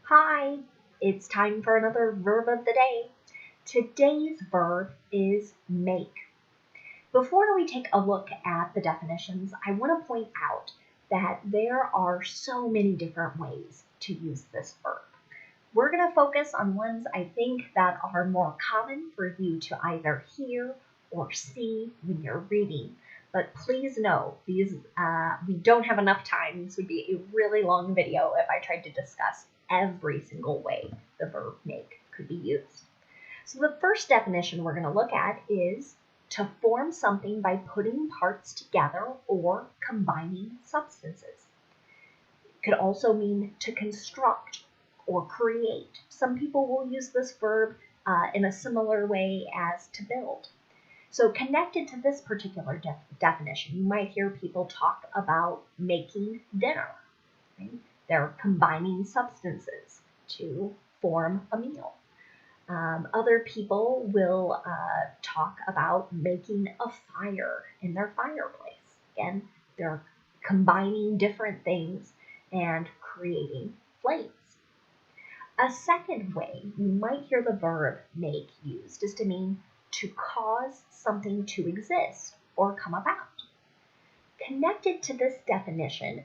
Hi, it's time for another verb of the day. Today's verb is make. Before we take a look at the definitions, I want to point out that there are so many different ways to use this verb. We're going to focus on ones I think that are more common for you to either hear or see when you're reading. But please know, we don't have enough time. This would be a really long video if I tried to discuss every single way the verb make could be used. So the first definition we're going to look at is to form something by putting parts together or combining substances. It could also mean to construct or create. Some people will use this verb in a similar way as to build. So connected to this particular definition, you might hear people talk about making dinner. Right? They're combining substances to form a meal. Other people will talk about making a fire in their fireplace. Again, they're combining different things and creating flames. A second way you might hear the verb make used is to mean to cause something to exist or come about. Connected to this definition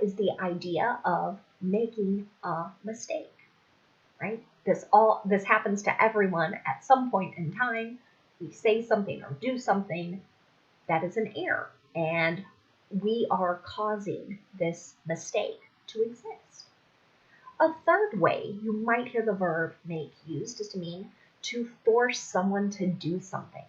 is the idea of making a mistake, right? This happens to everyone at some point in time. We say something or do something that is an error, and we are causing this mistake to exist. A third way you might hear the verb make used is to mean to force someone to do something.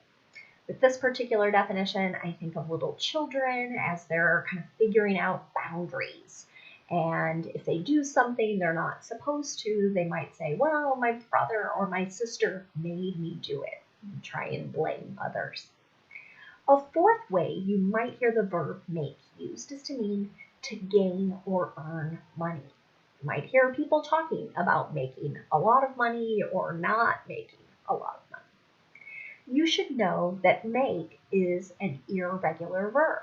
With this particular definition, I think of little children as they're kind of figuring out boundaries. And if they do something they're not supposed to, they might say, well, my brother or my sister made me do it, and try and blame others. A fourth way you might hear the verb make used is to mean to gain or earn money. You might hear people talking about making a lot of money or not making a lot of money. You should know that make is an irregular verb.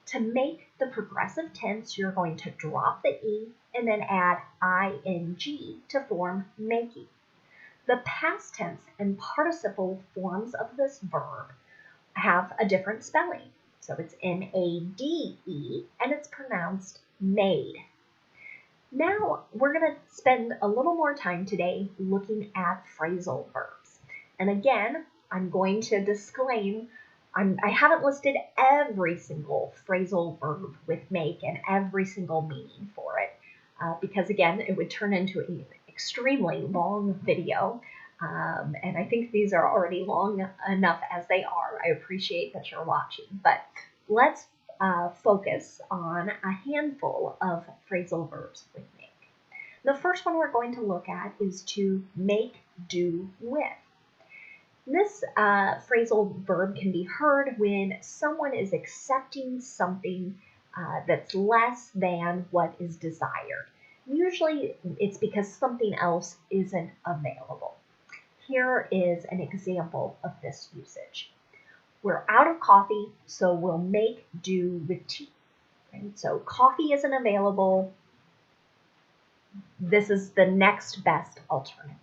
To make the progressive tense, you're going to drop the E and then add ing to form making. The past tense and participle forms of this verb have a different spelling. So it's M-A-D-E and it's pronounced made. Now we're going to spend a little more time today looking at phrasal verbs. And again, I'm going to disclaim I haven't listed every single phrasal verb with make and every single meaning for it because, again, it would turn into an extremely long video. And I think these are already long enough as they are. I appreciate that you're watching. But let's focus on a handful of phrasal verbs with make. The first one we're going to look at is to make do with. This phrasal verb can be heard when someone is accepting something that's less than what is desired. Usually it's because something else isn't available. Here is an example of this usage. We're out of coffee, so we'll make do with tea. Right? So coffee isn't available. This is the next best alternative.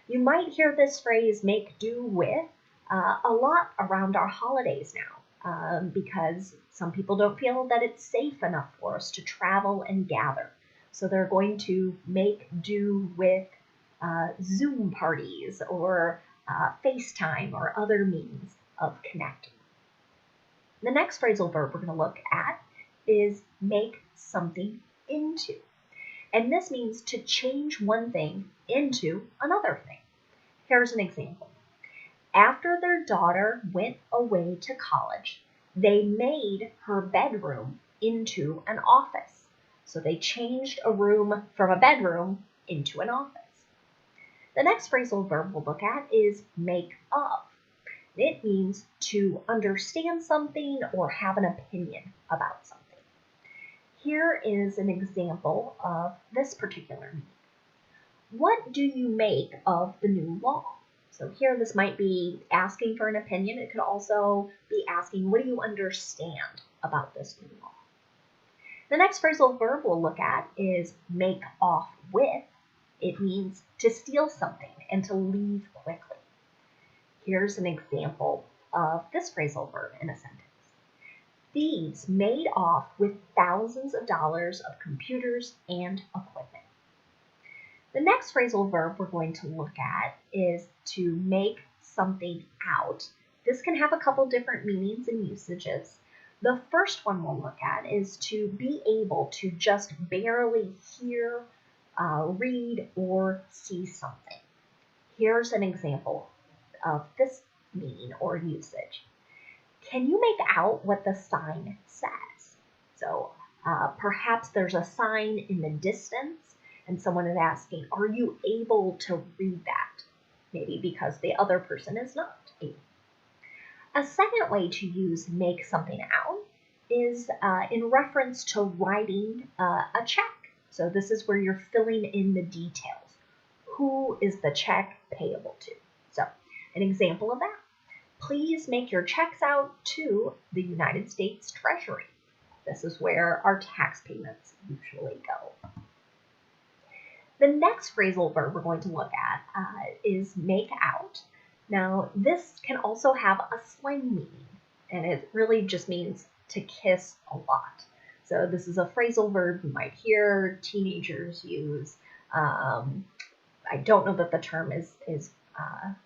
You might hear this phrase make do with a lot around our holidays now because some people don't feel that it's safe enough for us to travel and gather. So they're going to make do with Zoom parties or FaceTime or other means of connecting. The next phrasal verb we're going to look at is make something into. And this means to change one thing into another thing. Here's an example. After their daughter went away to college, they made her bedroom into an office. So they changed a room from a bedroom into an office. The next phrasal verb we'll look at is make of. It means to understand something or have an opinion about something. Here is an example of this particular meaning. What do you make of the new law? So here this might be asking for an opinion. It could also be asking, what do you understand about this new law? The next phrasal verb we'll look at is make off with. It means to steal something and to leave quickly. Here's an example of this phrasal verb in a sentence. Thieves made off with thousands of dollars of computers and equipment. The next phrasal verb we're going to look at is to make something out. This can have a couple different meanings and usages. The first one we'll look at is to be able to just barely hear, read, or see something. Here's an example of this meaning or usage. Can you make out what the sign says? So perhaps there's a sign in the distance and someone is asking, are you able to read that? Maybe because the other person is not able. A second way to use make something out is in reference to writing a check. So this is where you're filling in the details. Who is the check payable to? So an example of that. Please make your checks out to the United States Treasury. This is where our tax payments usually go. The next phrasal verb we're going to look at is make out. Now, this can also have a slang meaning, and it really just means to kiss a lot. So this is a phrasal verb you might hear teenagers use. I don't know that the term is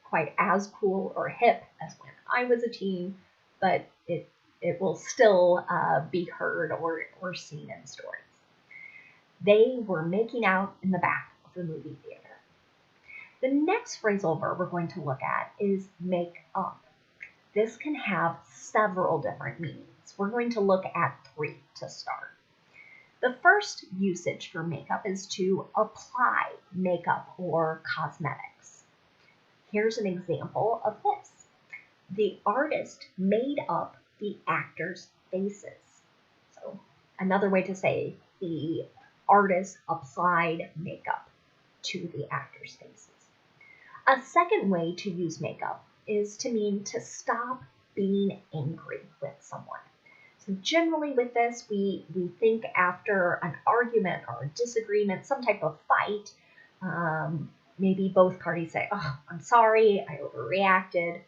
quite as cool or hip as when I was a teen, but it will still be heard or seen in stories. They were making out in the back of the movie theater. The next phrasal verb we're going to look at is make up. This can have several different meanings. We're going to look at 3 to start. The first usage for makeup is to apply makeup or cosmetics. Here's an example of this. The artist made up the actors' faces. So another way to say the artist applied makeup to the actors' faces. A second way to use makeup is to mean to stop being angry with someone. So generally with this, we think after an argument or a disagreement, some type of fight, maybe both parties say, oh, I'm sorry, I overreacted.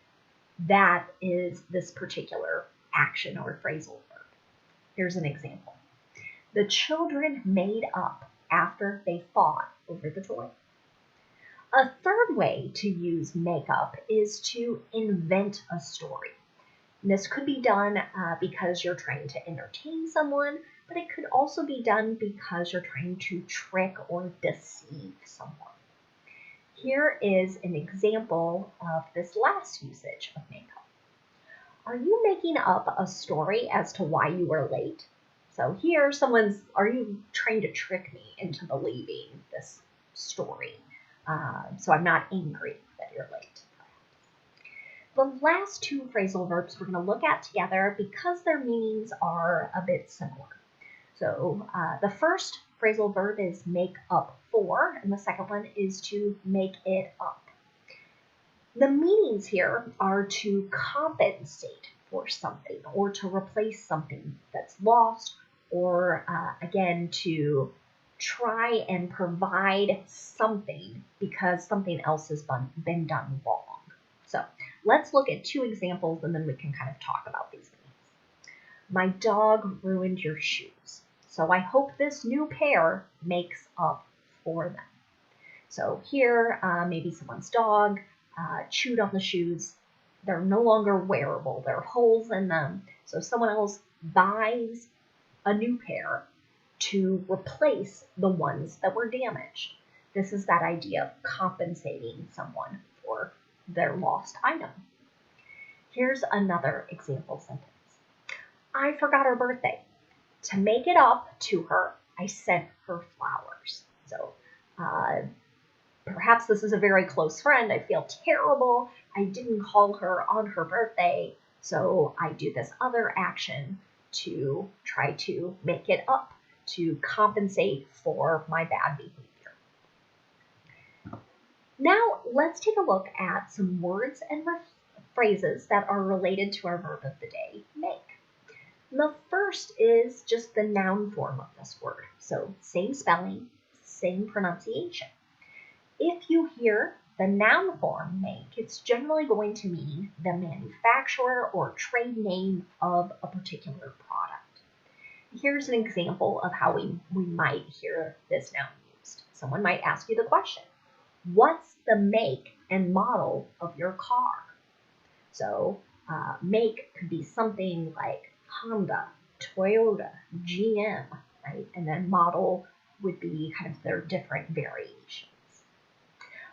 That is this particular action or phrasal verb. Here's an example. The children made up after they fought over the toy. A third way to use make up is to invent a story. And this could be done because you're trying to entertain someone, but it could also be done because you're trying to trick or deceive someone. Here is an example of this last usage of make up. Are you making up a story as to why you were late? So here are you trying to trick me into believing this story? So I'm not angry that you're late. The last 2 phrasal verbs we're going to look at together because their meanings are a bit similar. So the first phrasal verb is make up for, and the second one is to make it up. The meanings here are to compensate for something or to replace something that's lost or, again, to try and provide something because something else has been done wrong. So let's look at 2 examples and then we can kind of talk about these things. My dog ruined your shoes, so I hope this new pair makes up for them. So here, maybe someone's dog chewed on the shoes. They're no longer wearable. There are holes in them. So someone else buys a new pair to replace the ones that were damaged. This is that idea of compensating someone for their lost item. Here's another example sentence. I forgot her birthday. To make it up to her, I sent her flowers. So perhaps this is a very close friend. I feel terrible. I didn't call her on her birthday, so I do this other action to try to make it up, to compensate for my bad behavior. Now, let's take a look at some words and phrases that are related to our verb of the day, make. The first is just the noun form of this word. So same spelling, same pronunciation. If you hear the noun form make, it's generally going to mean the manufacturer or trade name of a particular product. Here's an example of how we might hear this noun used. Someone might ask you the question, what's the make and model of your car? So make could be something like Honda, Toyota, GM, right? And then model would be kind of their different variations.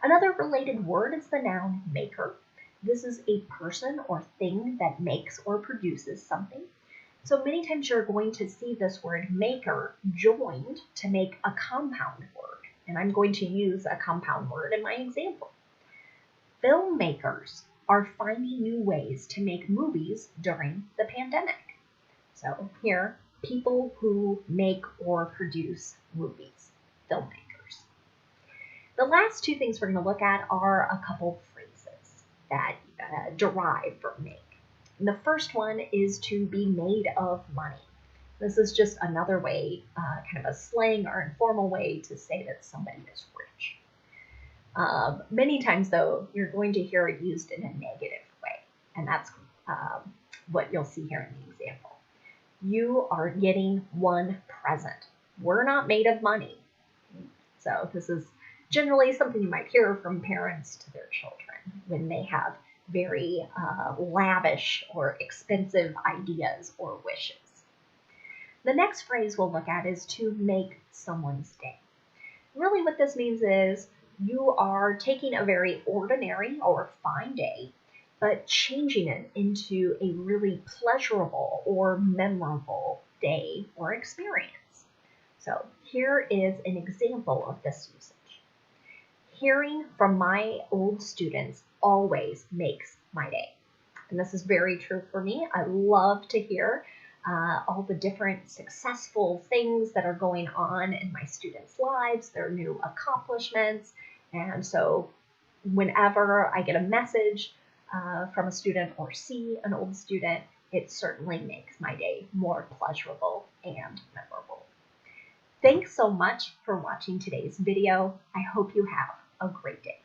Another related word is the noun maker. This is a person or thing that makes or produces something. So many times you're going to see this word maker joined to make a compound word. And I'm going to use a compound word in my example. Filmmakers are finding new ways to make movies during the pandemic. So here, people who make or produce movies, filmmakers. The last two things we're going to look at are a couple phrases that derive from make. And the first one is to be made of money. This is just another way, kind of a slang or informal way to say that somebody is rich. Many times, though, you're going to hear it used in a negative way, and that's what you'll see here in the example. You are getting one present. We're not made of money. So this is generally something you might hear from parents to their children when they have very lavish or expensive ideas or wishes. The next phrase we'll look at is to make someone's day. Really what this means is you are taking a very ordinary or fine day, but changing it into a really pleasurable or memorable day or experience. So here is an example of this usage. Hearing from my old students always makes my day. And this is very true for me. I love to hear all the different successful things that are going on in my students' lives, their new accomplishments. And so whenever I get a message from a student or see an old student, it certainly makes my day more pleasurable and memorable. Thanks so much for watching today's video. I hope you have a great day.